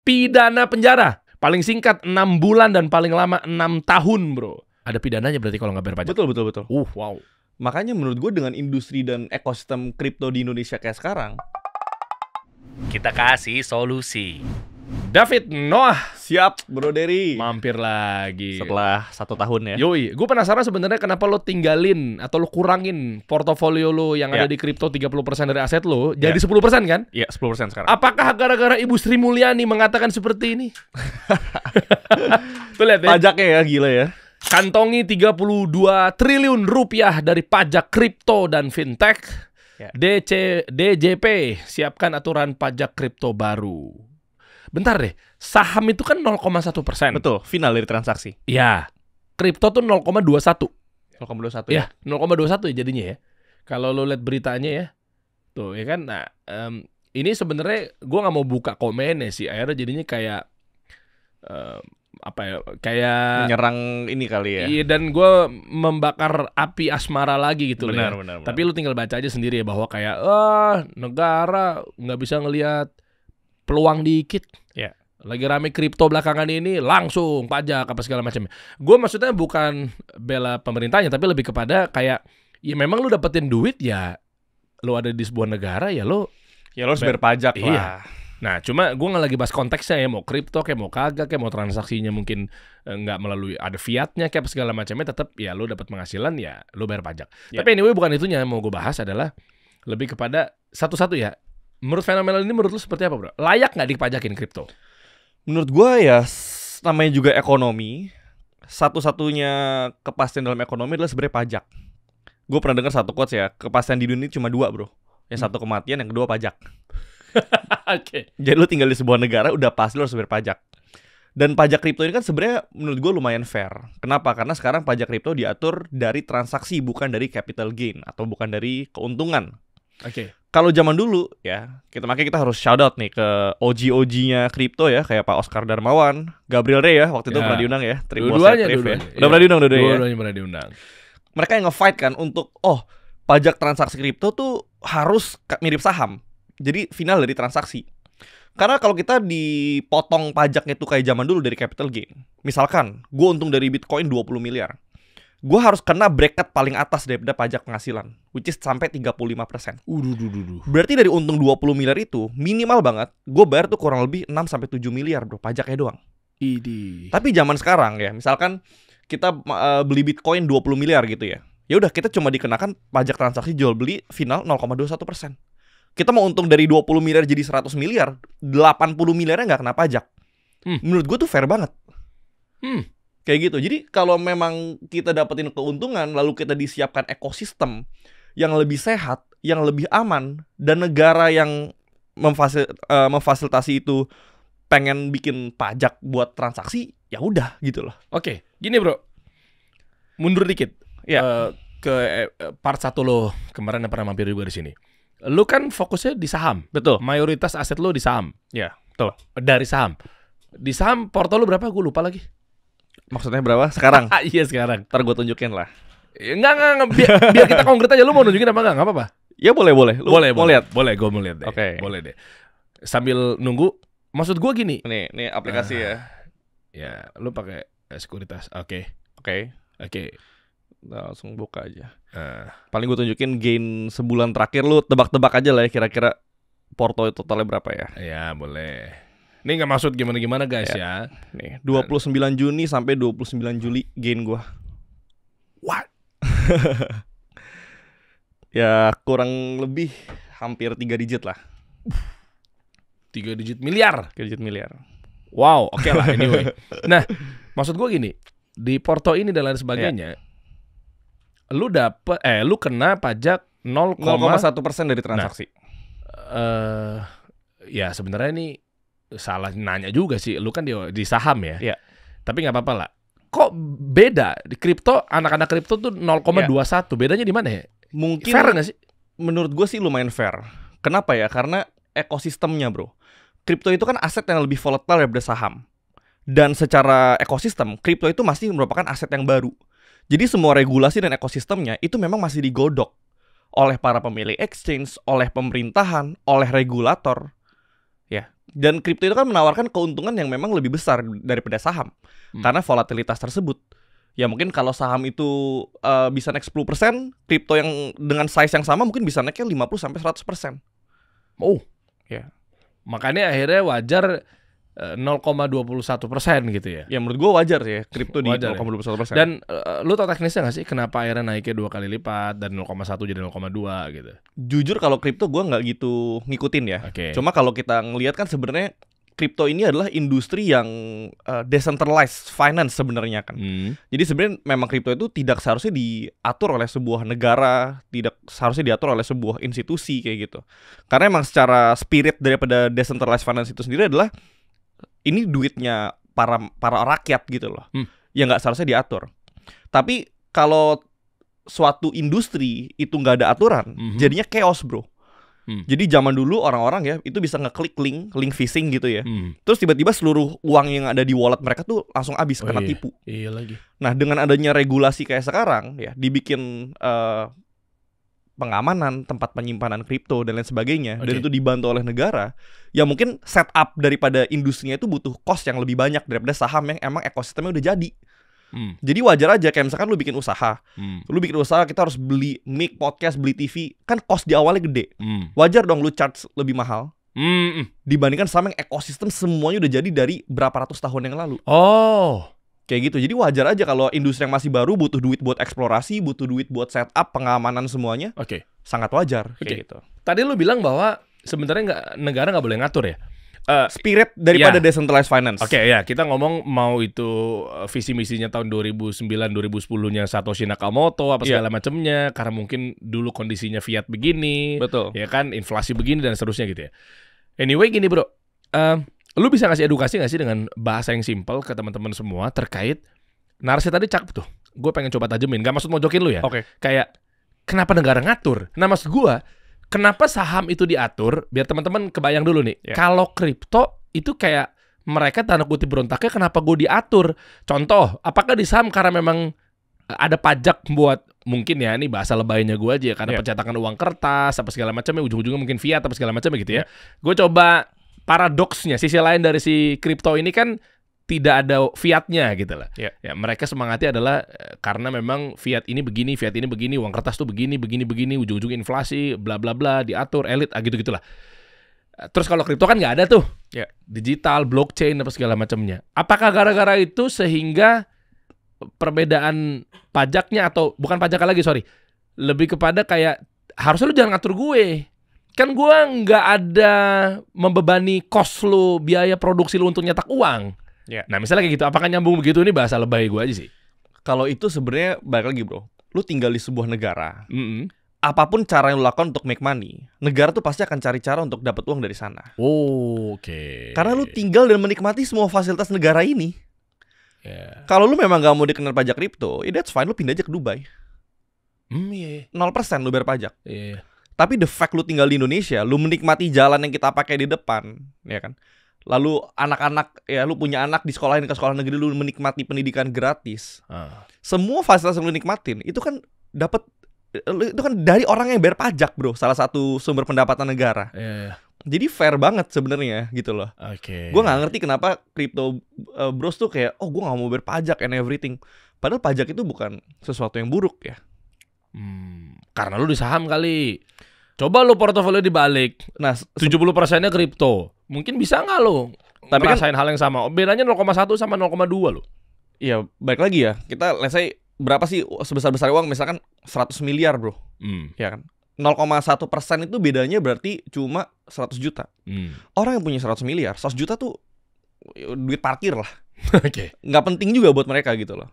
pidana penjara. Paling singkat 6 bulan dan paling lama 6 tahun, bro. Ada pidananya berarti kalau nggak bayar pajak. Betul. Wow. Makanya menurut gue dengan industri dan ekosistem kripto di Indonesia kayak sekarang, kita kasih solusi. David Noah siap Bro Dery. mampir lagi Setelah 1 tahun ya. Yoi, gue penasaran sebenarnya kenapa lo tinggalin atau lo kurangin portofolio lo yang ada di kripto 30% dari aset lo jadi 10% kan? Iya, 10% sekarang. Apakah gara-gara Ibu Sri Mulyani mengatakan seperti ini? Tuh lihat ya. Pajaknya ya gila ya. Kantongi 32 triliun rupiah dari pajak kripto dan fintech. DJP siapkan aturan pajak kripto baru. Bentar deh, saham itu kan 0,1%. Betul, final dari transaksi. Ya, kripto tuh 0,21. 0,21 ya. 0,21 ya jadinya ya. Kalau lo lihat beritanya ya. Tuh ya kan. Nah, ini sebenarnya gue nggak mau buka komennya sih. Akhirnya jadinya kayak apa ya? Kayak menyerang ini kali ya. Iya, dan gue membakar api asmara lagi gitu benar, loh ya. Benar. Tapi lu tinggal baca aja sendiri ya bahwa kayak negara nggak bisa ngelihat peluang dikit. Ya. Lagi rame kripto belakangan ini langsung pajak apa segala macam. Gue maksudnya bukan bela pemerintahnya tapi lebih kepada kayak ya memang lu dapetin duit ya lu ada di sebuah negara ya lu harus bayar pajak iya. lah. Nah cuma gue nggak lagi bahas konteksnya ya mau kripto kayak mau kagak kayak mau transaksinya mungkin nggak melalui ada fiatnya kayak segala macamnya tetap ya lu dapat penghasilan ya lu bayar pajak. Tapi anyway bukan itunya yang mau gue bahas adalah lebih kepada satu-satu ya. Menurut fenomena ini menurut lu seperti apa bro? Layak nggak dipajakin kripto? Menurut gue ya namanya juga ekonomi. Satu-satunya kepastian dalam ekonomi adalah sebenarnya pajak. Gue pernah dengar satu quotes ya, kepastian di dunia cuma 2 bro. Yang satu kematian, yang kedua pajak. Oke. Jadi lu tinggal di sebuah negara udah pasti lu harus bayar pajak. Dan pajak kripto ini kan sebenarnya menurut gue lumayan fair. Kenapa? Karena sekarang pajak kripto diatur dari transaksi bukan dari capital gain atau bukan dari keuntungan. Oke. Kalau zaman dulu ya, makanya kita harus shout out nih ke OG-OG-nya kripto ya, kayak Pak Oscar Darmawan, Gabriel Ray ya, waktu itu pernah diundang ya, dua-duanya ya. Udah pernah diundang dua-duanya. Dua-duanya pernah diundang. Mereka yang nge-fight kan untuk pajak transaksi kripto tuh harus mirip saham. Jadi final dari transaksi. Karena kalau kita dipotong pajaknya tuh kayak zaman dulu dari capital gain. Misalkan gue untung dari Bitcoin 20 miliar. Gue harus kena bracket paling atas daripada pajak penghasilan, which is sampai 35%. Berarti dari untung 20 miliar itu, minimal banget, gue bayar tuh kurang lebih 6-7 miliar bro, pajaknya doang. Tapi zaman sekarang ya, misalkan kita beli Bitcoin 20 miliar gitu ya. Ya udah kita cuma dikenakan pajak transaksi jual beli final 0,21%. Kita mau untung dari 20 miliar jadi 100 miliar, 80 miliarnya nggak kena pajak. Menurut gue tuh fair banget. Kayak gitu. Jadi kalau memang kita dapetin keuntungan, lalu kita disiapkan ekosistem yang lebih sehat, yang lebih aman, dan negara yang memfasilitasi itu pengen bikin pajak buat transaksi, ya udah gitu loh. Oke, gini bro, mundur dikit. Ya. Ke part 1 lo kemarin yang pernah mampir juga di sini. Lo kan fokusnya di saham. Betul. Mayoritas aset lo di saham. Ya, betul. Dari saham. Di saham porto lo berapa? Gue lupa lagi. Maksudnya berapa? Sekarang? Iya sekarang. Ntar gue tunjukin lah. Enggak. Biar kita konkret aja. Lu mau nunjukin apa enggak? Enggak apa-apa. Ya boleh. Lu boleh. Mau lihat? Boleh, gue mau lihat deh. Oke. Boleh deh. Sambil nunggu. Maksud gue gini. Nih aplikasi ya. Ya, lu pakai sekuritas. Oke. Langsung buka aja. Paling gue tunjukin gain sebulan terakhir. Lu tebak-tebak aja lah ya kira-kira porto totalnya berapa ya. Ya, boleh. Ini nggak maksud gimana-gimana guys ya. Nih, 29 Juni sampai 29 Juli gain gua. What? Ya kurang lebih hampir 3 digit lah. 3 digit miliar. 3 digit miliar. Wow, oke lah anyway. Nah, maksud gua gini, di porto ini dan lain sebagainya, lu kena pajak 0,1% dari transaksi. Ya sebenarnya ini salah nanya juga sih. Lu kan di saham ya. Iya. Tapi nggak apa-apa lah. Kok beda di kripto? Anak-anak kripto tuh 0,21. Bedanya di mana ya? Mungkin fair nggak sih? Menurut gue sih lumayan fair. Kenapa ya? Karena ekosistemnya bro. Kripto itu kan aset yang lebih volatile daripada saham. Dan secara ekosistem, kripto itu masih merupakan aset yang baru. Jadi semua regulasi dan ekosistemnya itu memang masih digodok oleh para pemilik exchange, oleh pemerintahan, oleh regulator. Ya, Dan kripto itu kan menawarkan keuntungan yang memang lebih besar daripada saham. Karena volatilitas tersebut. Ya mungkin kalau saham itu bisa naik 10%, kripto yang dengan size yang sama mungkin bisa naiknya 50-100%. Oh, Ya. makanya akhirnya wajar 0,21% gitu ya. Ya menurut gue wajar sih ya, kripto di Wajar ya. 0,21%. Dan lu tau teknisnya gak sih kenapa akhirnya naiknya 2 kali lipat dan 0,1 jadi 0,2 gitu? Jujur kalau kripto gue nggak gitu ngikutin ya. Oke. Cuma kalau kita ngelihat kan sebenarnya kripto ini adalah industri yang decentralized finance sebenarnya kan. Jadi sebenarnya memang kripto itu tidak seharusnya diatur oleh sebuah negara, tidak seharusnya diatur oleh sebuah institusi kayak gitu. Karena emang secara spirit daripada decentralized finance itu sendiri adalah ini duitnya para rakyat gitu loh. Yang nggak seharusnya diatur. Tapi kalau suatu industri itu nggak ada aturan, jadinya chaos, bro. Jadi zaman dulu orang-orang ya itu bisa ngeklik link phishing gitu ya. Terus tiba-tiba seluruh uang yang ada di wallet mereka tuh langsung habis kena tipu. Iya lagi. Nah, dengan adanya regulasi kayak sekarang ya, dibikin pengamanan tempat penyimpanan kripto dan lain sebagainya, dan itu dibantu oleh negara, ya mungkin setup daripada industrinya itu butuh cost yang lebih banyak daripada saham yang emang ekosistemnya udah jadi. Jadi wajar aja kayak misalkan lu bikin usaha, kita harus beli mic, podcast, beli TV, kan cost di awalnya gede. Wajar dong lu charge lebih mahal dibandingkan sama yang ekosistem semuanya udah jadi dari berapa ratus tahun yang lalu. Kayak gitu. Jadi wajar aja kalau industri yang masih baru butuh duit buat eksplorasi, butuh duit buat setup, pengamanan semuanya. Sangat wajar kayak gitu. Tadi lu bilang bahwa sebenarnya negara nggak boleh ngatur ya. Spirit daripada decentralized finance. Ya, kita ngomong mau itu visi misinya tahun 2009 2010-nya Satoshi Nakamoto apa segala macamnya, karena mungkin dulu kondisinya fiat begini. Betul. Ya kan, inflasi begini dan seterusnya gitu ya. Anyway gini, bro. Lu bisa ngasih edukasi nggak sih dengan bahasa yang simpel ke teman-teman semua terkait narasi tadi cakep tuh. Gue pengen coba tajemin. Gak maksud mojokin lu ya. Kayak kenapa negara ngatur? Nah maksud gue, kenapa saham itu diatur? Biar teman-teman kebayang dulu nih. Kalau kripto itu kayak mereka tanda kutip berontaknya kenapa gue diatur? Contoh, apakah di saham karena memang ada pajak buat, mungkin ya ini bahasa lebaynya gue aja ya, karena pencetakan uang kertas apa segala macamnya, ujung-ujungnya mungkin fiat apa segala macamnya gitu ya. Gue coba paradoksnya, sisi lain dari si kripto ini kan tidak ada fiatnya gitu lah. Ya, mereka semangatnya adalah karena memang fiat ini begini, uang kertas tuh begini, ujung-ujung inflasi, bla bla bla, diatur elit, gitu-gitulah. Terus kalau kripto kan nggak ada tuh, digital, blockchain apa segala macamnya. Apakah gara-gara itu sehingga perbedaan pajaknya, atau bukan pajaknya lagi, lebih kepada kayak harusnya lu jangan ngatur gue. Kan gue nggak ada membebani cost lu, biaya produksi lu untuk nyetak uang. Nah misalnya kayak gitu, apakah nyambung begitu? Ini bahasa lebay gue aja sih. Kalau itu sebenarnya balik lagi, bro. Lu tinggal di sebuah negara. Apapun cara yang lu lakukan untuk make money, negara tuh pasti akan cari cara untuk dapat uang dari sana. Karena lu tinggal dan menikmati semua fasilitas negara ini. Kalau lu memang gak mau dikenal pajak kripto, that's fine, lu pindah aja ke Dubai. 0% lu bayar pajak. Tapi the fact lu tinggal di Indonesia, lu menikmati jalan yang kita pakai di depan, ya kan? Lalu anak-anak, ya lu punya anak di sekolahin ke sekolah negeri, lu menikmati pendidikan gratis. Semua fasilitas yang lu nikmatin itu kan dari orang yang bayar pajak, bro. Salah satu sumber pendapatan negara. Jadi fair banget sebenarnya gitu loh. Gue nggak ngerti kenapa crypto bros tuh kayak, oh gue nggak mau bayar pajak and everything. Padahal pajak itu bukan sesuatu yang buruk ya. Karena lu di saham kali. Coba lu portofolio dibalik. Nah, 70%-nya kripto. Mungkin bisa nggak lu ngerasain hal yang sama? Bedanya 0,1 sama 0,2 lu. Iya, balik lagi ya. Kita let's say berapa sih sebesar-besar uang, misalkan 100 miliar, bro. Ya kan? 0,1% itu bedanya berarti cuma 100 juta. Orang yang punya 100 miliar, 100 juta tuh duit parkir lah. Nggak penting juga buat mereka gitu loh.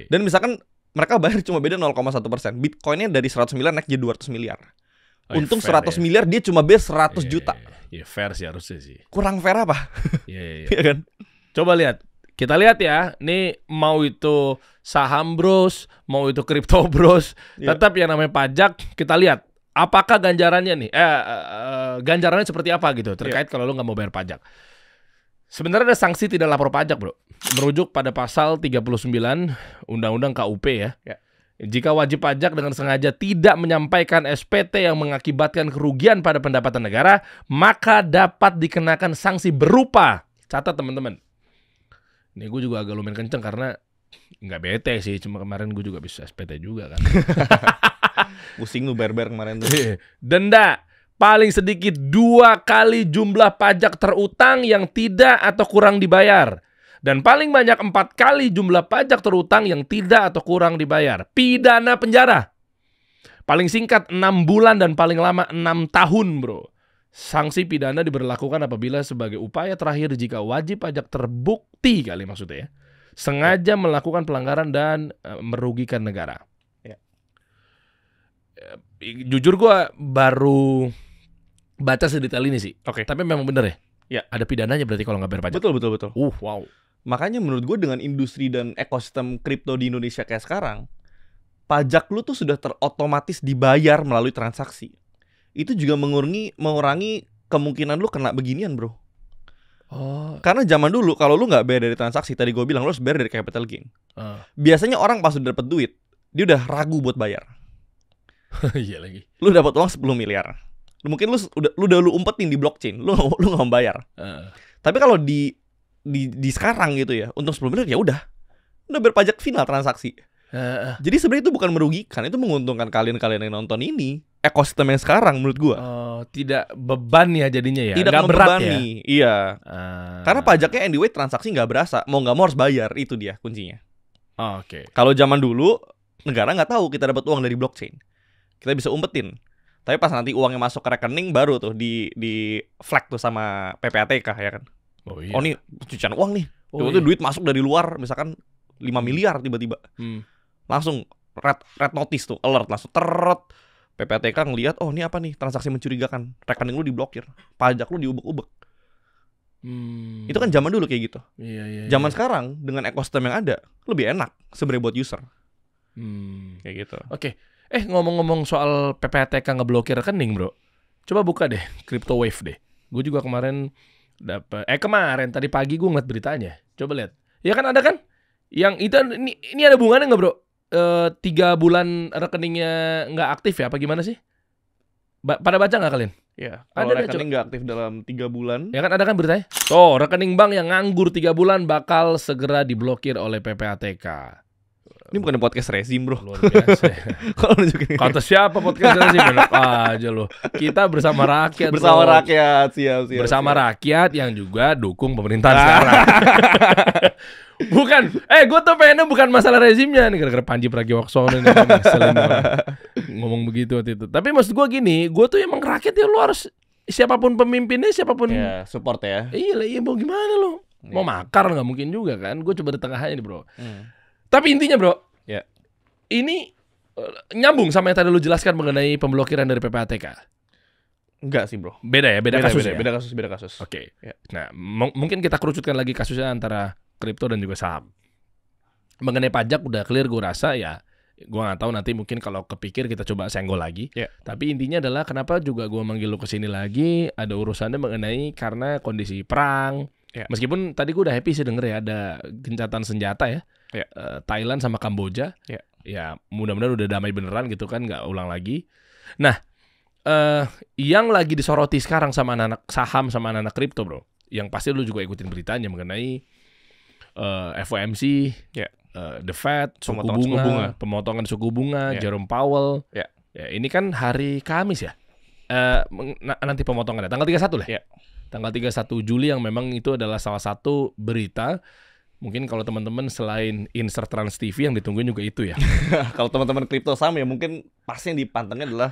Dan misalkan mereka bayar cuma beda 0,1%. Bitcoinnya dari 100 miliar naik jadi 200 miliar. Untung 100 miliar dia cuma bayar 100 juta. Iya fair sih harusnya sih. Kurang fair apa? Iya kan? Coba lihat. Kita lihat ya, nih mau itu saham bros, mau itu kripto bros, tetap yang namanya pajak kita lihat. Apakah ganjarannya nih? Ganjarannya seperti apa gitu terkait kalau lu nggak mau bayar pajak. Sebenarnya ada sanksi tidak lapor pajak, bro. Merujuk pada pasal 39 Undang-Undang KUP ya. Jika wajib pajak dengan sengaja tidak menyampaikan SPT yang mengakibatkan kerugian pada pendapatan negara, maka dapat dikenakan sanksi berupa. Catat teman-teman. Ini gue juga agak lumayan kenceng karena nggak bete sih, cuma kemarin gue juga bisa SPT juga kan. Pusing lu berber kemarin tuh. Denda paling sedikit 2 kali jumlah pajak terutang yang tidak atau kurang dibayar. Dan paling banyak 4 kali jumlah pajak terutang yang tidak atau kurang dibayar. Pidana penjara. Paling singkat 6 bulan dan paling lama 6 tahun, bro. Sanksi pidana diberlakukan apabila sebagai upaya terakhir jika wajib pajak terbukti kali maksudnya ya, sengaja melakukan pelanggaran dan merugikan negara. Ya. Jujur gue baru baca sedetail ini sih. Oke. Tapi memang bener ya? Ya. Ada pidananya berarti kalau nggak bayar pajak. Betul. Wow. Makanya menurut gue dengan industri dan ekosistem kripto di Indonesia kayak sekarang, pajak lu tuh sudah terotomatis dibayar melalui transaksi. Itu juga mengurangi kemungkinan lu kena beginian, bro. Oh. Karena zaman dulu kalau lu nggak bayar dari transaksi, tadi gue bilang lu harus bayar dari capital gain. Biasanya orang pas udah dapet duit, dia udah ragu buat bayar. Iya lagi. Lu dapat uang 10 miliar. Mungkin lu udah umpetin di blockchain, lu nggak mau bayar. Tapi kalau di sekarang gitu ya, untung 10 miliar ya udah berpajak final transaksi. Jadi sebenarnya itu bukan merugikan, itu menguntungkan kalian yang nonton ini. Ekosistem yang sekarang menurut gua. Tidak beban ya jadinya ya. Tidak nggak berat ya. Iya. Karena pajaknya anyway transaksi nggak berasa, mau nggak mau harus bayar, itu dia kuncinya. Oke. Kalau zaman dulu negara nggak tahu kita dapat uang dari blockchain, kita bisa umpetin. Tapi pas nanti uangnya masuk ke rekening baru tuh di flag tuh sama PPATK ya kan. Oh iya. Oh nih cucian uang nih. Itu duit masuk dari luar misalkan 5 miliar tiba-tiba. Langsung red notice tuh, alert langsung teret. PPATK ngelihat, oh ini apa nih transaksi mencurigakan. Rekening lu diblokir, pajak lu diubek-ubek. Itu kan zaman dulu kayak gitu. Iya. Zaman sekarang dengan ekosistem yang ada lebih enak sebenarnya buat user. Kayak gitu. Oke. Ngomong-ngomong soal PPATK ngeblokir rekening, bro. Coba buka deh Crypto Wave deh. Gue juga kemarin kemarin tadi pagi gue ngeliat beritanya. Coba lihat. Ya kan ada kan? Yang itu ini ada hubungannya nggak, bro? 3 bulan rekeningnya nggak aktif ya? Apa gimana sih? Pada baca nggak kalian? Ya. Kalau rekening nggak aktif dalam 3 bulan. Ya kan ada kan beritanya? Tuh, rekening bank yang nganggur 3 bulan bakal segera diblokir oleh PPATK. Ini bukan podcast rezim, bro. Luar biasa. Kalau nunjukin kata siapa podcast rezim? Enak aja lo. Kita bersama rakyat. Bersama rakyat, siap. Bersama rakyat yang juga dukung pemerintahan sekarang. Bukan. Gue tuh pengennya bukan masalah rezimnya nih, gara-gara Panji Pragiwaksono nih ngomong begitu waktu itu. Tapi maksud gue gini, gue tuh emang rakyat ya, lo harus siapapun pemimpinnya, siapapun. Ya, support ya. Iya, mau gimana lo? Mau makar nggak mungkin juga kan? Gue coba di tengahnya nih, bro. Tapi intinya, bro, ya, ini nyambung sama yang tadi lu jelaskan mengenai pemblokiran dari PPATK. Enggak sih, bro. Beda kasus. Beda kasus. Oke. Ya. Nah, mungkin kita kerucutkan lagi kasusnya antara kripto dan juga saham. Mengenai pajak udah clear gue rasa ya. Gue nggak tahu nanti mungkin kalau kepikir kita coba senggol lagi. Ya. Tapi intinya adalah kenapa juga gue manggil lu kesini lagi, ada urusannya mengenai karena kondisi perang. Ya. Meskipun tadi gue udah happy sih denger ya ada gencatan senjata ya. Ya. Thailand sama Kamboja. Ya mudah-mudahan udah damai beneran gitu kan, nggak ulang lagi. Nah, yang lagi disoroti sekarang sama anak-anak saham sama anak-anak kripto, bro, yang pasti lu juga ikutin beritanya mengenai FOMC, The Fed, pemotongan suku bunga, Jerome Powell. Ya, ini kan hari Kamis ya. Nanti pemotongannya tanggal 31 lah. Tanggal 31 Juli yang memang itu adalah salah satu berita. Mungkin kalau teman-teman selain insert Trans TV yang ditungguin juga itu ya. Kalau teman-teman kripto saham ya mungkin pasti yang dipantengnya adalah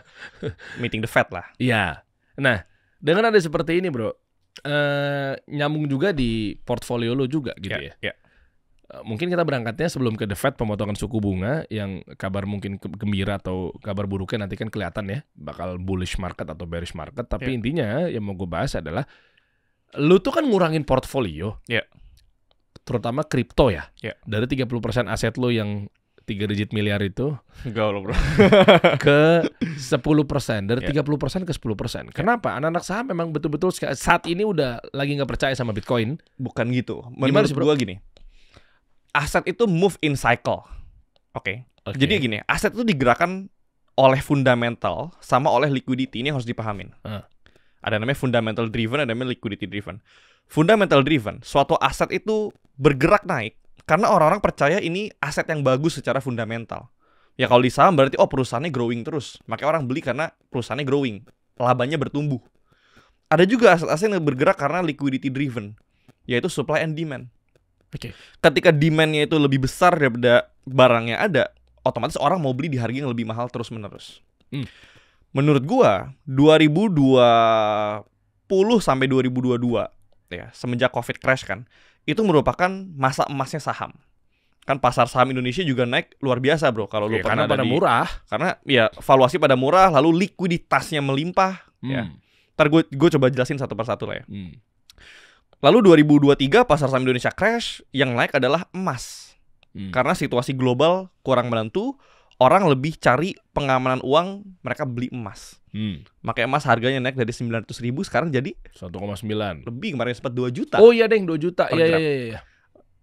meeting the Fed lah. Iya. Nah, dengan ada seperti ini, bro, nyambung juga di portfolio lo juga gitu ya. Mungkin kita berangkatnya sebelum ke the Fed pemotongan suku bunga yang kabar mungkin gembira atau kabar buruknya nanti kan kelihatan ya, bakal bullish market atau bearish market. Tapi intinya yang mau gue bahas adalah lu tuh kan ngurangin portfolio. Terutama kripto ya. Dari 30% aset lo yang 3 digit miliar itu gaul, bro. ke 10%, dari 30% ke 10%. Kenapa? Anak-anak saham memang betul-betul saat ini udah lagi nggak percaya sama Bitcoin. Bukan gitu. Menurut gua gini, aset itu move in cycle. Oke. Oke. Jadi gini, aset itu digerakkan oleh fundamental sama oleh liquidity. Ini yang harus dipahamin. Ada namanya fundamental driven, ada namanya liquidity driven. Fundamental driven, suatu aset itu bergerak naik karena orang-orang percaya ini aset yang bagus secara fundamental. Ya kalau di saham berarti perusahaannya growing terus. Makanya orang beli karena perusahaannya growing, labanya bertumbuh. Ada juga aset-aset yang bergerak karena liquidity driven, yaitu supply and demand. Oke. Ketika demand-nya itu lebih besar daripada barangnya ada, otomatis orang mau beli di harga yang lebih mahal terus-menerus. Menurut gua 2020 sampai 2022 ya, semenjak Covid crash kan, itu merupakan masa emasnya saham. Kan pasar saham Indonesia juga naik luar biasa, Bro. Kalau lu pernah karena pada murah. Karena ya valuasi pada murah, lalu likuiditasnya melimpah ya. Ntar gue coba jelasin satu persatu lah ya. Lalu 2023 pasar saham Indonesia crash, yang naik adalah emas. Karena situasi global kurang menentu, orang lebih cari pengamanan uang, mereka beli emas. Makanya emas harganya naik dari 900.000 sekarang jadi 1,9. lebih, kemarin sempat 2 juta. Oh iya, Deng, 2 juta. Per Iya, gram. iya.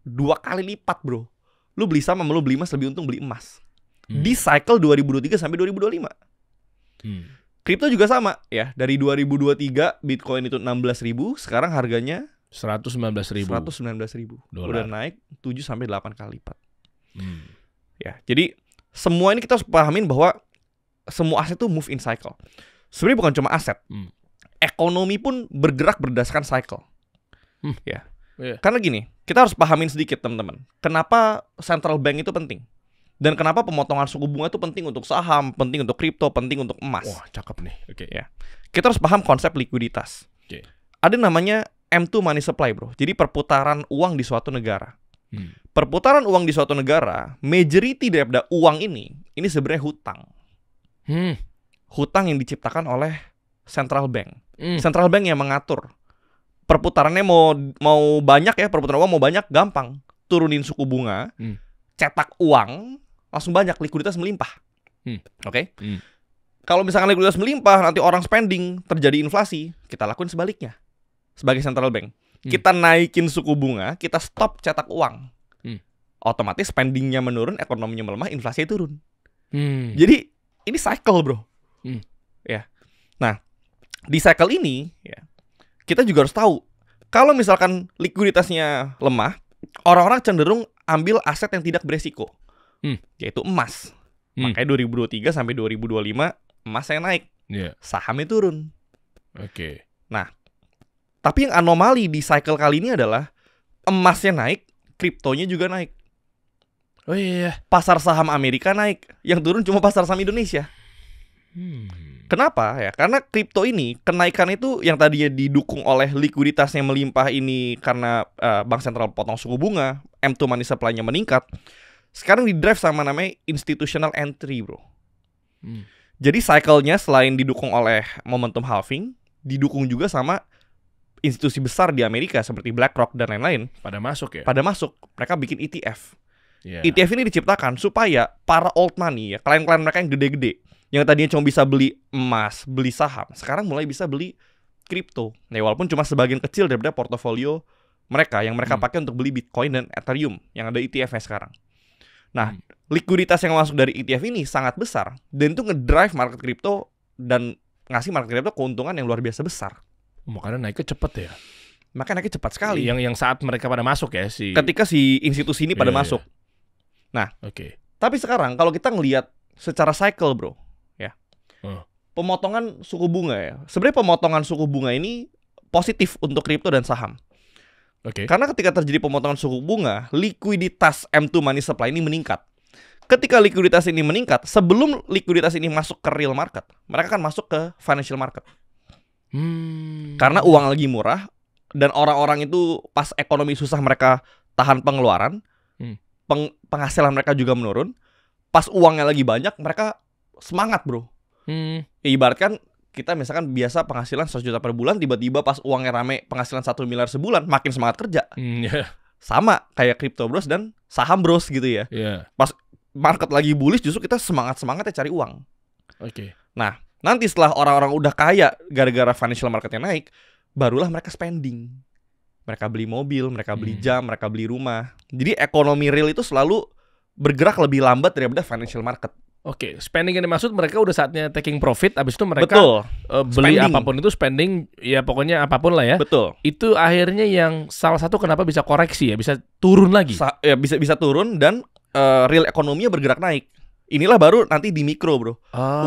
2 kali lipat, Bro. Lu beli saham sama lu beli emas, lebih untung beli emas. Di cycle 2023 sampai 2025. Kripto juga sama ya. Dari 2023 Bitcoin itu 16.000, sekarang harganya 119.000. 119.000. Dolar. Udah naik 7 sampai 8 kali lipat. Ya, jadi semua ini kita harus pahamin bahwa semua aset itu move in cycle. Sebenarnya bukan cuma aset. Ekonomi pun bergerak berdasarkan cycle. Ya. Iya. Karena gini, kita harus pahamin sedikit teman-teman. Kenapa central bank itu penting? Dan kenapa pemotongan suku bunga itu penting untuk saham, penting untuk kripto, penting untuk emas? Wah, cakep nih. Oke. Ya. Kita harus paham konsep likuiditas. Oke. Ada namanya M2 money supply, Bro. Jadi perputaran uang di suatu negara. Perputaran uang di suatu negara, majority daripada uang ini sebenarnya hutang. Hutang yang diciptakan oleh central bank. Central bank yang mengatur. Perputarannya mau banyak ya, perputaran uang mau banyak, gampang. Turunin suku bunga, cetak uang, langsung banyak, likuiditas melimpah. Oke? Kalau misalkan likuiditas melimpah, nanti orang spending, terjadi inflasi, kita lakuin sebaliknya. Sebagai central bank, kita naikin suku bunga, kita stop cetak uang. Otomatis spendingnya menurun, ekonominya melemah, inflasinya turun. Jadi ini cycle, Bro. Ya. Nah, di cycle ini ya, kita juga harus tahu kalau misalkan likuiditasnya lemah, orang-orang cenderung ambil aset yang tidak beresiko, yaitu emas. Makanya 2023 sampai 2025 emas yang naik, sahamnya turun. Oke. Nah, tapi yang anomali di cycle kali ini adalah emasnya naik, kriptonya juga naik. Oh iya. Pasar saham Amerika naik, yang turun cuma pasar saham Indonesia. Kenapa ya? Karena kripto ini kenaikan itu yang tadinya didukung oleh likuiditas yang melimpah ini karena bank sentral potong suku bunga, M2 money supply-nya meningkat. Sekarang di-drive sama namanya institutional entry, Bro. Jadi cycle-nya selain didukung oleh momentum halving, didukung juga sama institusi besar di Amerika seperti BlackRock dan lain-lain. Pada masuk ya? Pada masuk. Mereka bikin ETF. Yeah. ETF ini diciptakan supaya para old money ya, klien-klien mereka yang gede-gede, yang tadinya cuma bisa beli emas, beli saham, sekarang mulai bisa beli kripto. Nah, walaupun cuma sebagian kecil daripada portofolio mereka yang mereka pakai untuk beli Bitcoin dan Ethereum yang ada ETF-nya sekarang. Nah, likuiditas yang masuk dari ETF ini sangat besar dan itu ngedrive market kripto dan ngasih market kripto keuntungan yang luar biasa besar. Makanya naiknya cepet ya. Makanya naiknya cepat sekali. Yang saat mereka pada masuk ya ketika si institusi ini pada masuk. Nah, tapi sekarang kalau kita ngelihat secara cycle, Bro, ya. Pemotongan suku bunga ya. Sebenarnya pemotongan suku bunga ini positif untuk kripto dan saham. Karena ketika terjadi pemotongan suku bunga, likuiditas M2 money supply ini meningkat. Ketika likuiditas ini meningkat, sebelum likuiditas ini masuk ke real market, mereka akan masuk ke financial market. Karena uang lagi murah dan orang-orang itu pas ekonomi susah mereka tahan pengeluaran, penghasilan mereka juga menurun. Pas uangnya lagi banyak, mereka semangat, Bro. Ya, ibaratkan kita misalkan biasa penghasilan 100 juta per bulan, tiba-tiba pas uangnya rame penghasilan 1 miliar sebulan, makin semangat kerja. Sama kayak Crypto Bros dan saham Bros gitu ya. Pas market lagi bullish, justru kita semangat-semangatnya cari uang. Nah, nanti setelah orang-orang udah kaya gara-gara financial marketnya naik, barulah mereka spending. Mereka beli mobil, mereka beli jam, mereka beli rumah. Jadi ekonomi real itu selalu bergerak lebih lambat daripada financial market. Oke, spending yang dimaksud mereka udah saatnya taking profit, abis itu mereka Betul. beli Spending. apapun itu spending, ya pokoknya apapun lah ya. Betul. Itu akhirnya yang salah satu kenapa bisa koreksi ya, bisa turun lagi. Ya bisa turun dan real ekonominya bergerak naik. Inilah baru nanti di mikro, bro.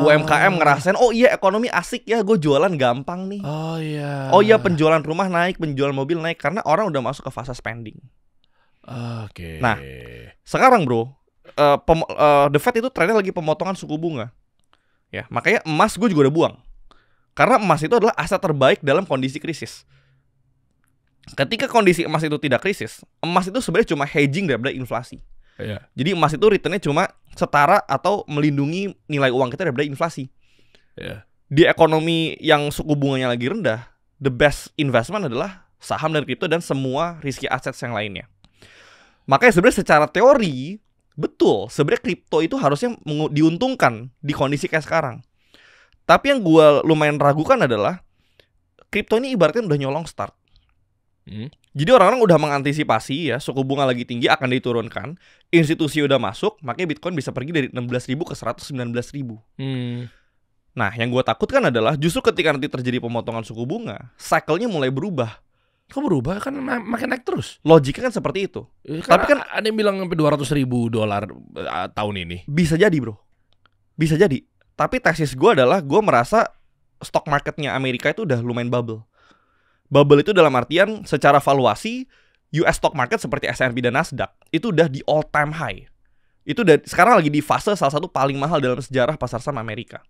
UMKM ngerasain, oh iya ekonomi asik ya, gue jualan gampang nih. Oh iya. Oh iya penjualan rumah naik, penjualan mobil naik karena orang udah masuk ke fase spending. Oke. Nah, sekarang bro, The Fed itu trennya lagi pemotongan suku bunga. Ya, makanya emas gue juga udah buang. Karena emas itu adalah aset terbaik dalam kondisi krisis. Ketika kondisi emas itu tidak krisis, emas itu sebenarnya cuma hedging daripada inflasi. Iya. Jadi emas itu returnnya cuma setara atau melindungi nilai uang kita daripada inflasi. Iya. Di ekonomi yang suku bunganya lagi rendah, the best investment adalah saham dan kripto dan semua risky assets yang lainnya. Makanya sebenarnya secara teori betul, sebenarnya kripto itu harusnya diuntungkan di kondisi kayak sekarang. Tapi yang gue lumayan ragukan adalah kripto ini ibaratnya udah nyolong start. Jadi orang-orang udah mengantisipasi ya suku bunga lagi tinggi akan diturunkan, institusi udah masuk, makanya Bitcoin bisa pergi dari 16.000 ke 119.000. Nah, yang gue takutkan adalah justru ketika nanti terjadi pemotongan suku bunga, cycle-nya mulai berubah. Kok berubah kan makin naik terus. Logiknya kan seperti itu. Tapi kan ada yang bilang sampai $200.000 tahun ini. Bisa jadi, bro. Bisa jadi. Tapi tesis gue adalah gue merasa stock marketnya Amerika itu udah lumayan bubble. Bubble itu dalam artian secara valuasi US stock market seperti S&P dan Nasdaq itu udah di all time high. Itu udah sekarang lagi di fase salah satu paling mahal dalam sejarah pasar saham Amerika.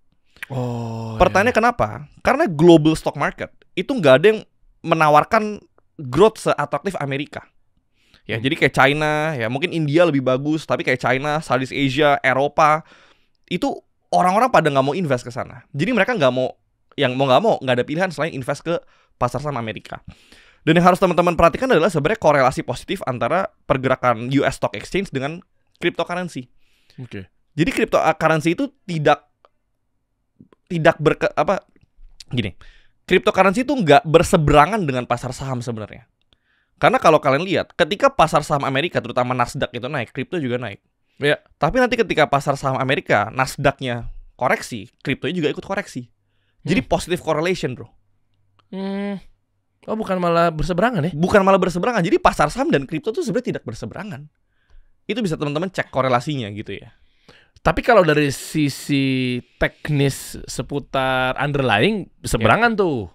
Pertanyaannya kenapa? Karena global stock market itu nggak ada yang menawarkan growth seatraktif Amerika. Ya, jadi kayak China, ya mungkin India lebih bagus, tapi kayak China, Southeast Asia, Eropa itu orang-orang pada nggak mau invest ke sana. Jadi mereka nggak mau, yang mau nggak ada pilihan selain invest ke pasar saham Amerika. Dan yang harus teman-teman perhatikan adalah sebenarnya korelasi positif antara pergerakan US Stock Exchange dengan cryptocurrency. Oke. Jadi cryptocurrency itu tidak gini. Cryptocurrency itu nggak berseberangan dengan pasar saham sebenarnya. Karena kalau kalian lihat, ketika pasar saham Amerika terutama Nasdaq itu naik, kripto juga naik. Ya. Tapi nanti ketika pasar saham Amerika Nasdaq-nya koreksi, kriptonya juga ikut koreksi. Jadi positive correlation, bro. Oh, bukan malah berseberangan ya? Bukan malah berseberangan. Jadi pasar saham dan kripto itu sebenarnya tidak berseberangan. Itu bisa teman-teman cek korelasinya gitu ya. Tapi kalau dari sisi teknis seputar underlying berseberangan tuh.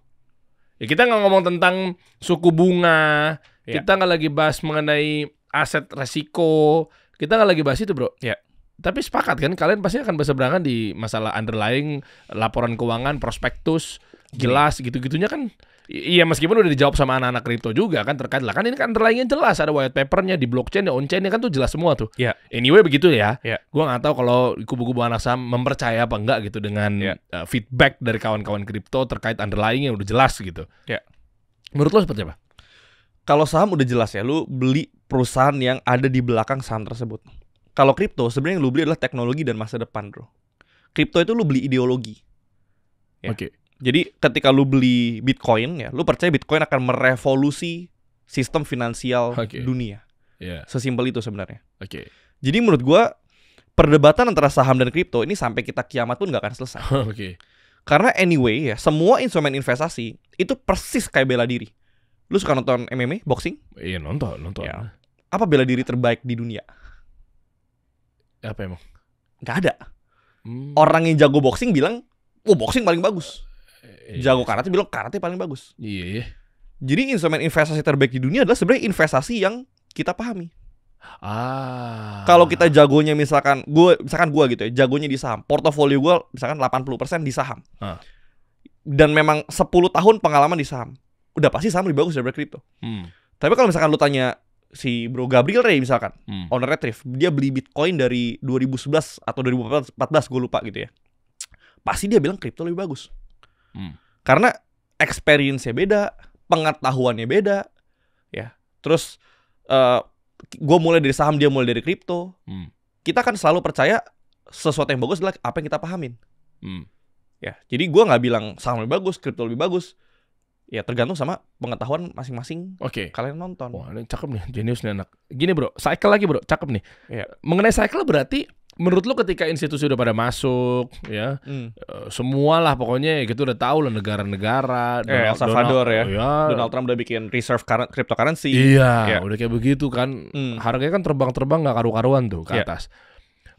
Ya kita nggak ngomong tentang suku bunga, kita nggak lagi bahas mengenai aset resiko, kita nggak lagi bahas itu, bro. Ya. Tapi sepakat kan kalian pasti akan berseberangan di masalah underlying, laporan keuangan, prospektus, jelas gitu-gitunya kan. Iya, meskipun udah dijawab sama anak-anak kripto juga kan terkait lah, kan ini kan underlyingnya jelas, ada white papernya di blockchain, ya on-chainnya kan tuh jelas semua tuh. Ya. Anyway begitu ya. Gua nggak tahu kalau kubu-kubu anak saham mempercaya apa enggak gitu dengan feedback dari kawan-kawan kripto terkait underlyingnya udah jelas gitu. Ya. Menurut lo seperti apa? Kalau saham udah jelas ya, lu beli perusahaan yang ada di belakang saham tersebut. Kalau kripto sebenarnya yang lu beli adalah teknologi dan masa depan, bro. Kripto itu lu beli ideologi. Ya. Oke. Jadi ketika lu beli Bitcoin ya, lu percaya Bitcoin akan merevolusi sistem finansial dunia. Sesimpel itu sebenarnya. Jadi menurut gua perdebatan antara saham dan kripto ini sampai kita kiamat pun gak akan selesai. Karena anyway ya, semua instrumen investasi itu persis kayak bela diri. Lu suka nonton MMA, boxing? Iya, nonton. Ya. Apa bela diri terbaik di dunia? Apa emang? Gak ada. Orang yang jago boxing bilang, "Oh, boxing paling bagus." Jago karate bilang karate paling bagus. Iya. Jadi instrumen investasi terbaik di dunia adalah sebenarnya investasi yang kita pahami. Kalau kita jagonya misalkan gua gitu ya, jagonya di saham, portofolio gua misalkan 80% di saham. Dan memang 10 tahun pengalaman di saham. Udah pasti saham lebih bagus daripada kripto. Tapi kalau misalkan lu tanya si Bro Gabriel Ray misalkan, owner Retrieve, dia beli Bitcoin dari 2011 atau 2014 gue lupa gitu ya. Pasti dia bilang kripto lebih bagus. Karena experience-nya beda, pengetahuannya beda, ya. Terus gue mulai dari saham, dia mulai dari kripto. Kita kan selalu percaya sesuatu yang bagus adalah apa yang kita pahamin. Ya, jadi gue nggak bilang saham lebih bagus, kripto lebih bagus. Ya tergantung sama pengetahuan masing-masing Oke. kalian nonton. Wah, ini cakep nih, jenius nih anak. Gini bro, cycle lagi bro, cakep nih. Iya. Mengenai cycle berarti menurut lu ketika institusi udah pada masuk, ya semua lah pokoknya gitu udah tahu lah negara-negara. El Salvador ya. Ya. Donald Trump udah bikin reserve cryptocurrency. Iya, udah kayak begitu kan. Harganya kan terbang-terbang nggak karu-karuan tuh ke atas.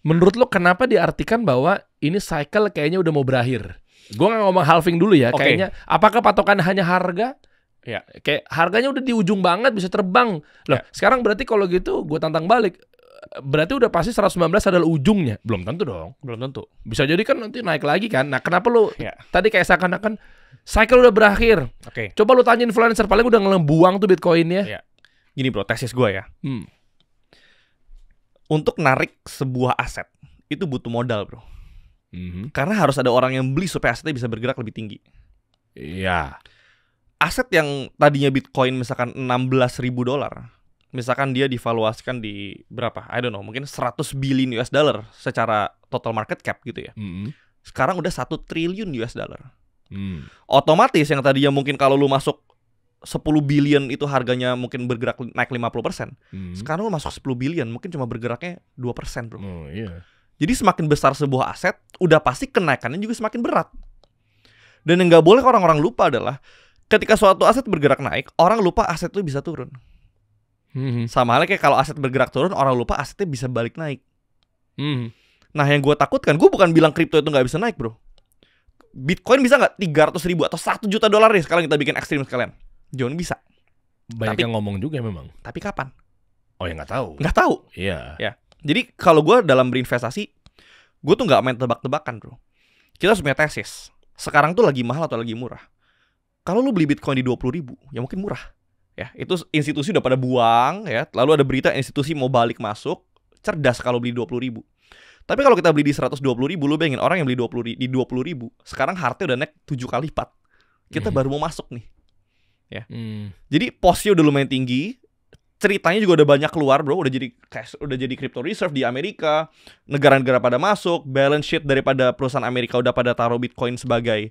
Menurut lu kenapa diartikan bahwa ini cycle kayaknya udah mau berakhir? Gue nggak ngomong halving dulu ya, kayaknya. Apakah patokan hanya harga? Ya. Kayak harganya udah di ujung banget bisa terbang. Loh, sekarang berarti kalau gitu gue tantang balik. Berarti udah pasti 119 adalah ujungnya. Belum tentu dong. Belum tentu. Bisa jadi kan nanti naik lagi kan. Nah, kenapa lu tadi kayak seakan-akan cycle udah berakhir. Coba lu tanya influencer paling udah ngebuang tuh Bitcoinnya. Gini bro, tesis gue ya. Untuk narik sebuah aset itu butuh modal bro. Karena harus ada orang yang beli supaya asetnya bisa bergerak lebih tinggi. Iya. Aset yang tadinya Bitcoin misalkan $16.000, misalkan dia divaluasikan di berapa? I don't know, mungkin 100 billion US dollar secara total market cap gitu ya. Sekarang udah 1 triliun US dollar. Otomatis yang tadinya mungkin kalau lu masuk 10 billion itu harganya mungkin bergerak naik 50%. Sekarang lu masuk 10 billion mungkin cuma bergeraknya 2% bro. Iya. Jadi semakin besar sebuah aset, udah pasti kenaikannya juga semakin berat. Dan yang nggak boleh orang-orang lupa adalah ketika suatu aset bergerak naik, orang lupa aset itu bisa turun. Sama halnya kayak kalau aset bergerak turun, orang lupa asetnya bisa balik naik. Nah yang gue takutkan, gue bukan bilang kripto itu nggak bisa naik bro. Bitcoin bisa nggak 300.000 atau 1 juta dolar nih sekarang kita bikin ekstrim sekalian? Jangan bisa. Banyak yang ngomong juga memang. Tapi kapan? Oh ya nggak tahu. Nggak tahu. Iya. Ya. Jadi kalau gue dalam berinvestasi, gue tuh nggak main tebak-tebakan bro. Kita harus punya tesis. Sekarang tuh lagi mahal atau lagi murah? Kalau lu beli Bitcoin di 20.000, ya mungkin murah. Ya, itu institusi udah pada buang ya. Lalu ada berita institusi mau balik masuk, cerdas kalau beli 20.000. Tapi kalau kita beli di 120.000, lu bayangin orang yang beli 20.000 sekarang hartanya udah naik 7 kali lipat. Kita baru mau masuk nih. Ya. Jadi posnya udah lumayan tinggi. Ceritanya juga udah banyak keluar bro, udah jadi crypto reserve di Amerika, negara-negara pada masuk, balance sheet daripada perusahaan Amerika udah pada taruh Bitcoin sebagai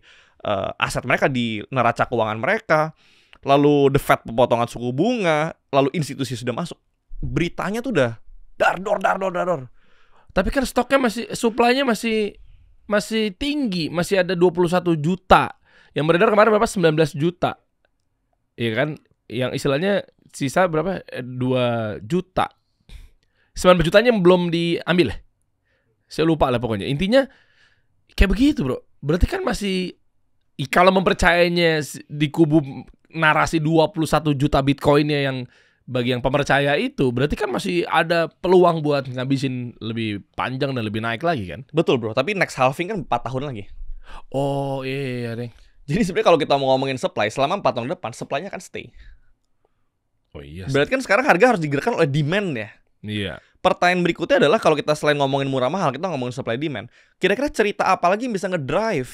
aset mereka di neraca keuangan mereka, lalu the Fed pemotongan suku bunga, lalu institusi sudah masuk, beritanya tuh udah dar-dor. Tapi kan stoknya supply-nya masih tinggi, masih ada 21 juta. Yang beredar kemarin berapa? 19 juta. Iya kan? Yang istilahnya sisa berapa? 2 juta. 19 jutanya belum diambil. Saya lupa lah pokoknya. Intinya kayak begitu, bro. Berarti kan masih kalau mempercayainya di kubu narasi 21 juta Bitcoinnya yang bagi yang pemercaya itu, berarti kan masih ada peluang buat ngabisin lebih panjang dan lebih naik lagi kan? Betul, bro. Tapi next halving kan 4 tahun lagi. Oh, iya deh. Jadi sebenarnya kalau kita mau ngomongin supply, selama 4 tahun depan supply-nya akan stay. Oh iya. Berarti kan sekarang harga harus digerakkan oleh demand ya. Iya. Pertanyaan berikutnya adalah kalau kita selain ngomongin murah mahal, kita ngomongin supply demand. Kira-kira cerita apa lagi yang bisa ngedrive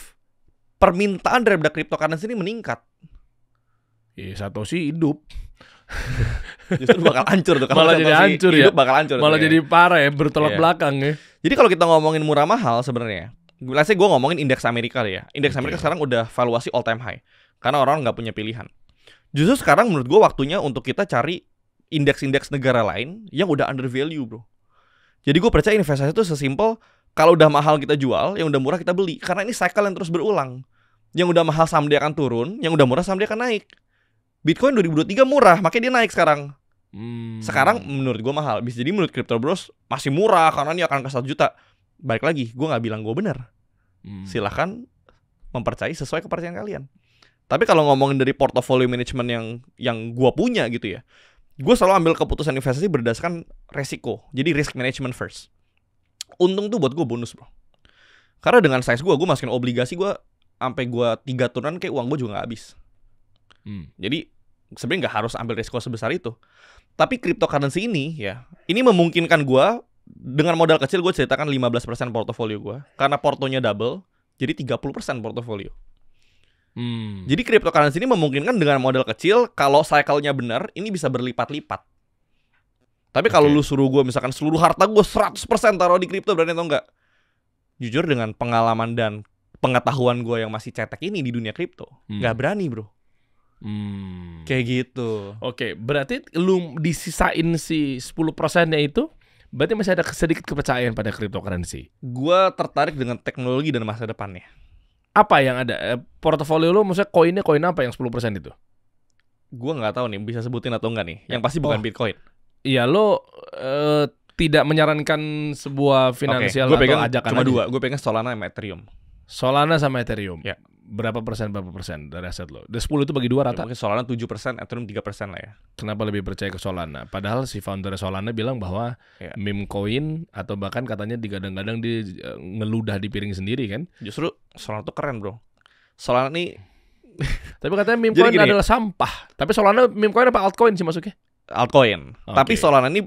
permintaan daripada cryptocurrency ini meningkat? Iya, Satoshi hidup. Justru bakal hancur tuh. Malah jadi hancur ya. Bakal hancur. Malah jadi parah ya, bertolak belakang ya. Jadi kalau kita ngomongin murah mahal sebenarnya, gue ngomongin indeks Amerika ya. Indeks Amerika sekarang udah valuasi all time high karena orang nggak punya pilihan. Justru sekarang menurut gue waktunya untuk kita cari indeks-indeks negara lain yang udah under value bro. Jadi gue percaya investasi itu sesimpel kalau udah mahal kita jual, yang udah murah kita beli. Karena ini cycle yang terus berulang. Yang udah mahal saham dia akan turun, yang udah murah saham dia akan naik. Bitcoin 2023 murah, makanya dia naik sekarang. Sekarang menurut gue mahal. Bisa jadi menurut Crypto Bros masih murah karena ini akan ke 1 juta. Balik lagi, gue gak bilang gue benar. Silahkan mempercayai sesuai kepercayaan kalian. Tapi kalau ngomongin dari portfolio management yang gue punya gitu ya, gue selalu ambil keputusan investasi berdasarkan resiko. Jadi risk management first. Untung tuh buat gue bonus bro. Karena dengan size gue masukin obligasi gue sampai gue 3 tahunan kayak uang gue juga gak habis. Jadi sebenarnya nggak harus ambil risiko sebesar itu. Tapi cryptocurrency ini ya, ini memungkinkan gue dengan modal kecil, gue ceritakan 15% portofolio gue. Karena portonya double, jadi 30% portofolio. Jadi cryptocurrency ini memungkinkan dengan modal kecil, kalau cycle-nya benar, ini bisa berlipat-lipat. Tapi kalau lu suruh gue misalkan seluruh harta gue 100% taruh di kripto, berani atau enggak? Jujur dengan pengalaman dan pengetahuan gue yang masih cetek ini di dunia kripto, nggak berani bro. Kayak gitu. Oke, berarti lu disisain si 10%-nya itu, berarti masih ada sedikit kepercayaan pada cryptocurrency. Gua tertarik dengan teknologi dan masa depannya. Apa yang ada? Portofolio lu maksudnya koinnya koin apa yang 10% itu? Gua nggak tahu nih bisa sebutin atau enggak nih. Yang pasti bukan Bitcoin. Iya, lo tidak menyarankan sebuah finansial Gue atau pegang ajakan cuma aja? dua. Gue pegang Solana sama Ethereum. Solana sama Ethereum. Ya. Berapa persen dari aset lo? Dari 10 itu bagi 2 rata? Ya, mungkin Solana 7%, Ethereum 3% lah ya. Kenapa lebih percaya ke Solana? Padahal si founder Solana bilang bahwa meme coin atau bahkan katanya digadang-gadang dia ngeludah di piring sendiri kan? Justru Solana tuh keren bro. Solana nih Tapi katanya meme Jadi coin gini. adalah sampah. Tapi Solana meme coin apa altcoin sih masuknya? altcoin. Oke. Tapi Solana ini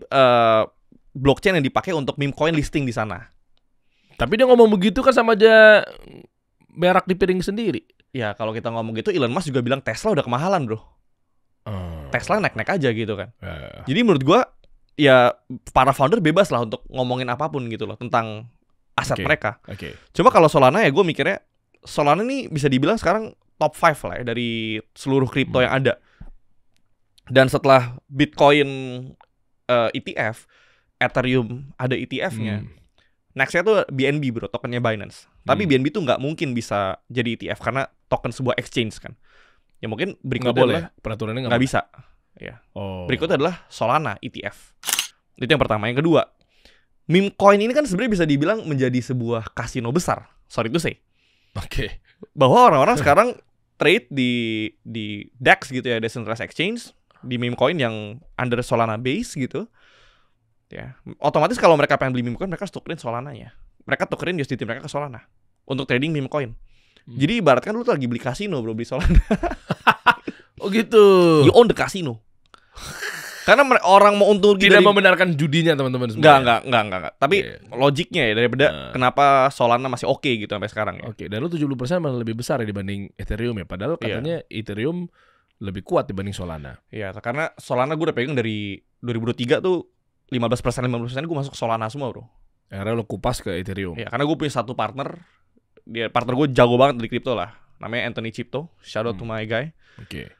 blockchain yang dipakai untuk meme coin listing di sana. Tapi dia ngomong begitu kan sama aja berak di piring sendiri. Ya kalau kita ngomong gitu, Elon Musk juga bilang Tesla udah kemahalan bro. Tesla naik-naik aja gitu kan. Jadi menurut gua ya para founder bebas lah untuk ngomongin apapun gitu loh tentang aset Oke. mereka. Oke. Cuma kalau Solana ya gue mikirnya Solana ini bisa dibilang sekarang top 5 lah ya dari seluruh kripto yang ada. Dan setelah Bitcoin ETF, Ethereum ada ETF-nya. Nextnya tuh BNB bro, tokennya Binance. Tapi BNB tuh nggak mungkin bisa jadi ETF karena token sebuah exchange kan. Ya mungkin Nggak berikutnya boleh. adalah Peraturannya nggak bisa. Ya. Oh. Berikutnya adalah Solana ETF. Itu yang pertama. Yang kedua, meme coin ini kan sebenarnya bisa dibilang menjadi sebuah kasino besar. Sorry to say. Oke. Bahwa orang-orang sekarang trade di DEX gitu ya, Decentralized Exchange, di meme coin yang under Solana base gitu. Ya, otomatis kalau mereka pengen beli meme coin, mereka harus tukerin Solananya. Mereka tukerin USDT mereka ke Solana untuk trading meme coin. Jadi ibaratkan lu tuh lagi beli kasino bro, beli Solana. Oh gitu. You own the casino. Karena orang mau untung Tidak membenarkan judinya teman-teman semua. Enggak. Tapi logiknya ya daripada kenapa Solana masih oke gitu sampai sekarang ya. Oke, dan lu 70% malah lebih besar ya dibanding Ethereum ya. Padahal katanya Ethereum lebih kuat dibanding Solana. Iya, karena Solana gue udah pegang dari 2023 tuh 15% gue masuk Solana semua bro. Akhirnya lu kupas ke Ethereum. Ya, karena gue punya satu partner. Partner gue jago banget di kripto lah. Namanya Anthony Cipto. Shout out to my guy. Oke.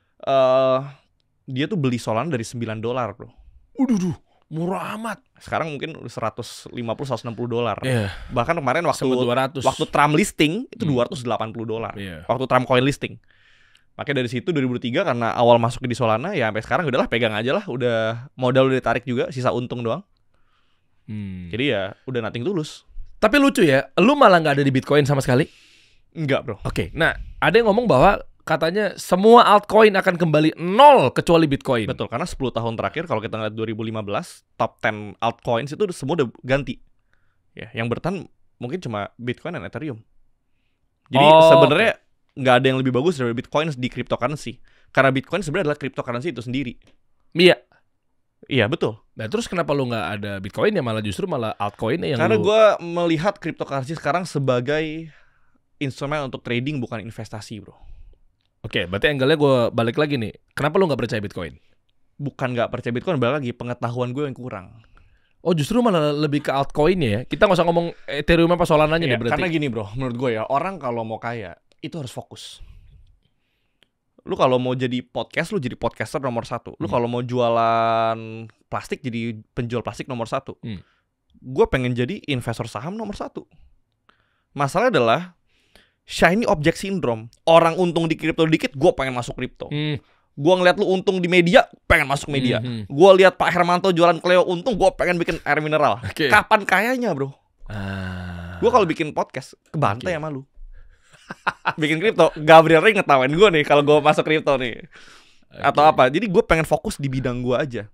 Dia tuh beli Solana dari $9 bro. Udah, murah amat. Sekarang mungkin $150-160. Iya. Bahkan kemarin waktu Sama 200. Trump listing itu $280. Iya. Waktu Trump coin listing. Makanya dari situ 2003 karena awal masuk di Solana ya sampai sekarang udahlah pegang aja lah, udah modal udah ditarik juga, sisa untung doang. Jadi ya udah nothing tulus. Tapi lucu ya, lu malah nggak ada di Bitcoin sama sekali. Enggak bro. Oke. Nah, ada yang ngomong bahwa katanya semua altcoin akan kembali nol kecuali Bitcoin. Betul, karena 10 tahun terakhir kalau kita ngeliat 2015 top 10 altcoins itu semua udah ganti. Ya, yang bertahan mungkin cuma Bitcoin dan Ethereum. Jadi sebenarnya nggak ada yang lebih bagus dari Bitcoin di cryptocurrency. Karena Bitcoin sebenarnya adalah cryptocurrency itu sendiri. Iya. Iya betul. Nah terus kenapa lu nggak ada Bitcoin ya, malah justru malah altcoin yang Karena lu... gue melihat cryptocurrency sekarang sebagai instrumen untuk trading bukan investasi bro. Oke, berarti angle-nya gue balik lagi nih. Kenapa lu nggak percaya Bitcoin? Bukan nggak percaya Bitcoin, balik lagi pengetahuan gue yang kurang. Oh justru malah lebih ke altcoin ya. Kita nggak usah ngomong Ethereum apa Solananya nih berarti. Karena gini bro, menurut gue ya orang kalau mau kaya itu harus fokus. Lu kalau mau jadi podcast, lu jadi podcaster nomor 1. Lu kalau mau jualan plastik, jadi penjual plastik nomor 1. Gue pengen jadi investor saham nomor 1. Masalah adalah shiny object syndrome. Orang untung di kripto dikit, gue pengen masuk kripto. Gue ngeliat lu untung di media, pengen masuk media. Gue lihat Pak Hermanto jualan Cleo untung, gue pengen bikin air mineral. Kapan kayanya bro? Gue kalau bikin podcast, kebantai sama lu. Bikin kripto, Gabriel Ring ngetawain gue nih kalau gue masuk kripto nih. Atau apa. Jadi gue pengen fokus di bidang gue aja.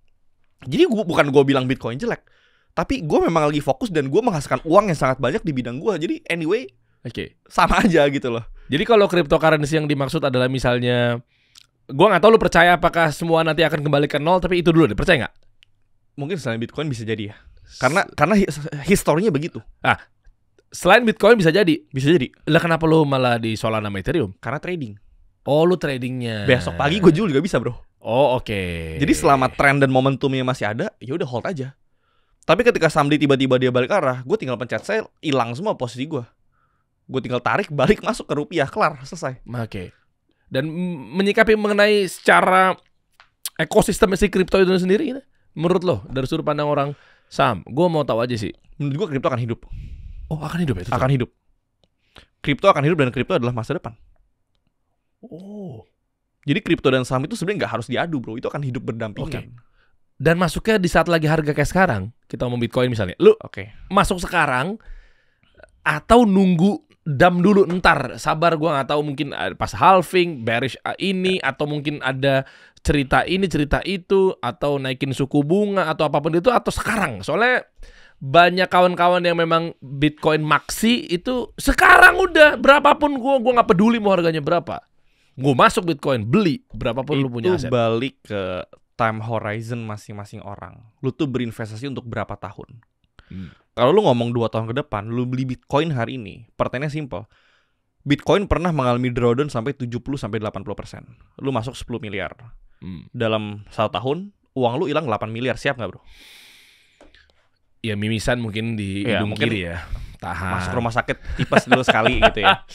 Jadi bukan gue bilang Bitcoin jelek, tapi gue memang lagi fokus dan gue menghasilkan uang yang sangat banyak di bidang gue. Jadi anyway, sama aja gitu loh. Jadi kalau cryptocurrency yang dimaksud adalah misalnya, gue nggak tahu lu percaya apakah semua nanti akan kembali ke nol, tapi itu dulu deh, percaya nggak? Mungkin selain Bitcoin bisa jadi ya. Karena historinya begitu. Selain Bitcoin bisa jadi. Bisa jadi. Lah kenapa lu malah di Solana sama Ethereum? Karena trading. Oh lu tradingnya. Besok pagi gue jual juga bisa bro. Oh oke. Jadi selama tren dan momentumnya masih ada, ya udah hold aja. Tapi ketika someday tiba-tiba dia balik arah, gue tinggal pencet sell, hilang semua posisi gue. Gue tinggal tarik balik masuk ke rupiah, kelar, selesai. Oke. Dan menyikapi mengenai secara ekosistem si kripto itu sendiri gitu. Menurut lo dari sudut pandang orang saham, gue mau tahu aja sih. Menurut gue kripto akan hidup. Oh, akan hidup ya? Itu akan hidup. Kripto akan hidup dan kripto adalah masa depan. Oh. Jadi kripto dan saham itu sebenarnya nggak harus diadu, bro. Itu akan hidup berdampingan. Dan masuknya di saat lagi harga kayak sekarang, kita ngomong Bitcoin misalnya. Lu masuk sekarang atau nunggu dam dulu ntar, sabar, gua nggak tahu, mungkin pas halving, bearish ini, atau mungkin ada cerita ini, cerita itu, atau naikin suku bunga atau apapun itu, atau sekarang. Soalnya banyak kawan-kawan yang memang Bitcoin maksi itu sekarang udah berapapun gua nggak peduli mau harganya berapa. Gua masuk Bitcoin, beli berapapun lu punya aset. Itu balik ke time horizon masing-masing orang. Lu tuh berinvestasi untuk berapa tahun? Kalau lu ngomong 2 tahun ke depan, lu beli Bitcoin hari ini, pertanyaannya simple. Bitcoin pernah mengalami drawdown sampai 70-80%. Lu masuk 10 miliar. Dalam 1 tahun, uang lu hilang 8 miliar. Siap gak, bro? Ya mimisan mungkin di hidung kiri ya. Tahan. Masuk rumah sakit tipes dulu sekali gitu ya.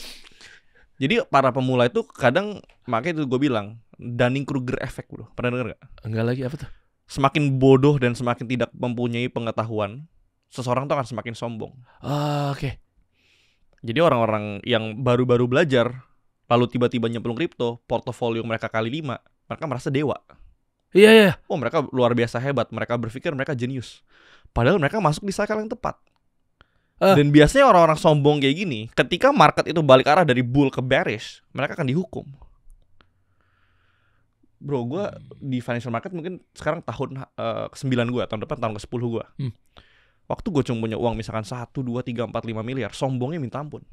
Jadi para pemula itu kadang, makanya itu gue bilang, Dunning-Kruger effect, bro. Pernah denger gak? Enggak lagi, apa tuh? Semakin bodoh dan semakin tidak mempunyai pengetahuan, seseorang tuh akan semakin sombong. Oke. Jadi orang-orang yang baru-baru belajar, lalu tiba-tiba nyemplung kripto, portofolio mereka kali 5, mereka merasa dewa. Iya. Oh, mereka luar biasa hebat, mereka berpikir mereka jenius. Padahal mereka masuk di cycle yang tepat. Dan biasanya orang-orang sombong kayak gini, ketika market itu balik arah dari bull ke bearish, mereka akan dihukum. Bro, gue di financial market mungkin sekarang tahun ke-9 gue, tahun depan tahun ke-10 gue. Waktu gue cuma punya uang misalkan 1, 2, 3, 4, 5 miliar, sombongnya minta ampun.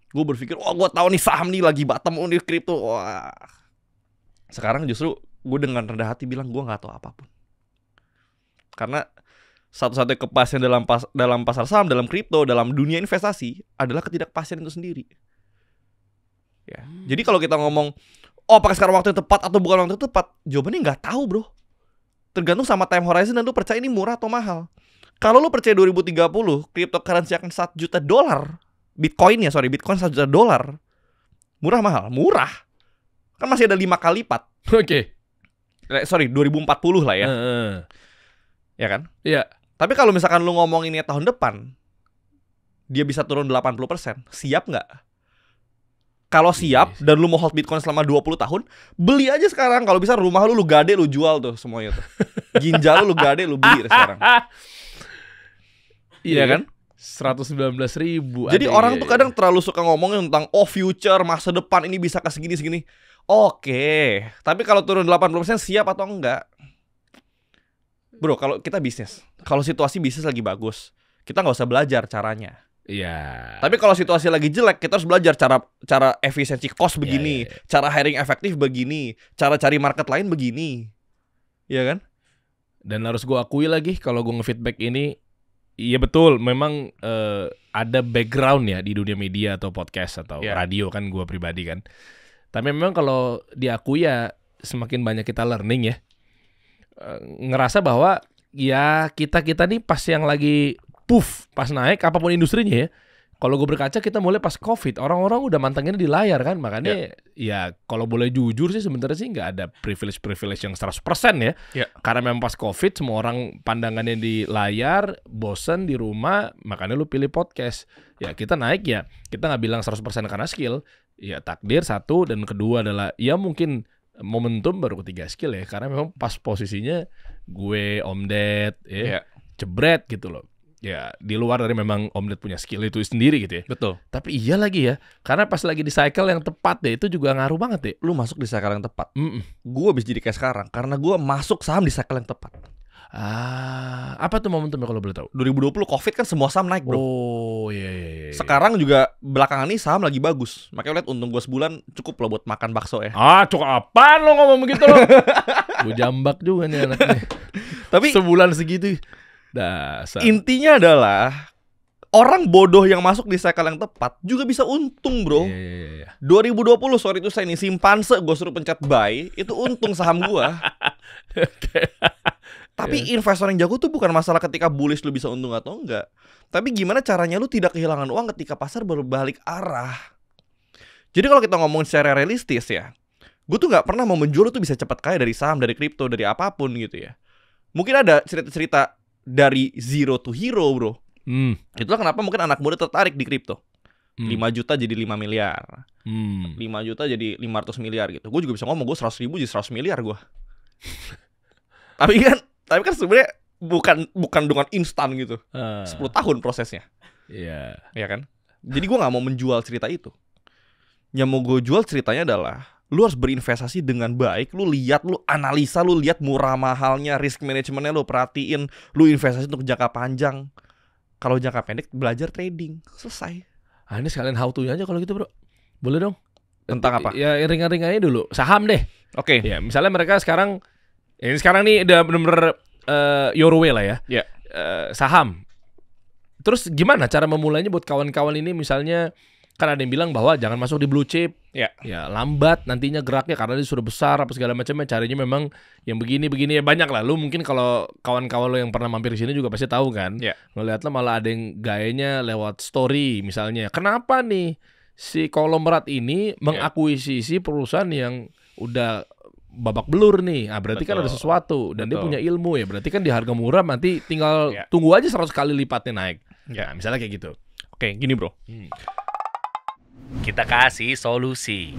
Gue berpikir, wah gue tahu nih saham nih lagi bottom di kripto. Wah. Sekarang justru gue dengan rendah hati bilang gue nggak tahu apapun. Karena satu-satunya kepastian dalam pasar saham, dalam kripto, dalam dunia investasi adalah ketidakpastian itu sendiri. Ya. Jadi kalau kita ngomong, apakah sekarang waktu yang tepat atau bukan waktu yang tepat? Jawabannya nggak tahu, bro. Tergantung sama time horizon dan lu percaya ini murah atau mahal. Kalau lu percaya 2030 cryptocurrency akan $1 juta, Bitcoin 1 juta $, murah mahal? Murah. Kan masih ada 5 kali lipat. Oke. 2040 lah ya. Ya kan? Iya. Tapi kalau misalkan lu ngomonginnya tahun depan, dia bisa turun 80%, siap nggak? Kalau siap dan lu mau hold Bitcoin selama 20 tahun, beli aja sekarang. Kalau bisa rumah lu gade, lu jual tuh semuanya tuh. Ginjal lu gade, lu beli sekarang. Iya kan? 119.000. Jadi orang tuh kadang terlalu suka ngomongin tentang future, masa depan ini bisa ke segini-segini. Oke, tapi kalau turun 80% siap atau enggak? Bro, kalau kita bisnis, kalau situasi bisnis lagi bagus, kita nggak usah belajar caranya. Iya. Tapi kalau situasi lagi jelek, kita harus belajar cara efisiensi cost begini, cara hiring efektif begini, cara cari market lain begini. Iya kan? Dan harus gue akui lagi kalau gue nge-feedback ini, iya betul, memang ada background ya di dunia media atau podcast atau radio kan gue pribadi kan. Tapi memang kalau diakui ya semakin banyak kita learning ya. Ngerasa bahwa ya kita nih pas yang lagi pas naik apapun industrinya ya. Kalau gue berkaca kita mulai pas COVID, orang-orang udah mantengin di layar kan. Makanya ya kalau boleh jujur sih sebenarnya sih nggak ada privilege yang 100% ya. Karena memang pas COVID semua orang pandangannya di layar, bosen di rumah, makanya lu pilih podcast. Ya kita naik ya, kita nggak bilang 100% karena skill. Ya takdir satu, dan kedua adalah ya mungkin momentum, baru ketiga skill ya. Karena memang pas posisinya gue Om Ded jebret gitu loh. Ya di luar dari memang Om Ded punya skill itu sendiri gitu ya. Betul. Tapi iya lagi ya, karena pas lagi di cycle yang tepat deh, itu juga ngaruh banget deh. Lu masuk di cycle yang tepat. Gue bisa jadi kayak sekarang karena gue masuk saham di cycle yang tepat. Apa tuh momentumnya kalau boleh tahu? 2020 COVID kan semua saham naik, bro. Oh iya. Sekarang juga belakangan ini saham lagi bagus. Makanya lihat untung gue sebulan cukup loh buat makan bakso ya. Cukup apaan lo ngomong begitu lo? Gue jambak juga nih anaknya. Tapi sebulan segitu. Dasar. Intinya adalah orang bodoh yang masuk di cycle yang tepat juga bisa untung, bro. 2020 sorry itu saya nih simpanse gue suruh pencet buy, itu untung saham gue. Tapi investor yang jago tuh bukan masalah ketika bullish lu bisa untung atau enggak, tapi gimana caranya lu tidak kehilangan uang ketika pasar berbalik arah. Jadi kalau kita ngomong secara realistis ya, Gue tuh nggak pernah mau menjual lu tuh bisa cepat kaya dari saham, dari kripto, dari apapun gitu ya. Mungkin ada cerita-cerita dari zero to hero, bro. Itulah kenapa mungkin anak muda tertarik di kripto. 5 juta jadi 5 miliar. 5 juta jadi 500 miliar gitu. Gue juga bisa ngomong, gue 100 ribu jadi 100 miliar gue. Tapi kan sebenarnya bukan dengan instan gitu. 10 tahun prosesnya. Iya. Ya kan? Jadi gue gak mau menjual cerita itu. Yang mau gue jual ceritanya adalah lu harus berinvestasi dengan baik. Lu lihat, lu analisa, lu lihat murah mahalnya, risk manajemennya lu perhatiin. Lu investasi untuk jangka panjang. Kalau jangka pendek belajar trading. Selesai. Ini sekalian how to-nya aja kalau gitu, bro. Boleh dong? Tentang apa? Ya ringan-ringan aja dulu. Saham deh. Oke. Ya misalnya mereka sekarang nih udah bener-bener your way lah ya. Ya. Saham. Terus gimana cara memulainya buat kawan-kawan ini, misalnya kan ada yang bilang bahwa jangan masuk di blue chip. Ya lambat nantinya geraknya karena dia sudah besar apa segala macamnya. Caranya memang yang begini ya, banyak lah. Lu mungkin kalau kawan-kawan lo yang pernah mampir di sini juga pasti tahu kan. Ngeliatnya malah ada yang gayanya lewat story misalnya. Kenapa nih si konglomerat ini mengakuisisi perusahaan yang udah babak belur nih? Berarti kan ada sesuatu dan dia punya ilmu ya. Berarti kan di harga murah nanti tinggal tunggu aja 100 kali lipatnya naik. Ya, misalnya kayak gitu. Oke, gini bro. Kita kasih solusi.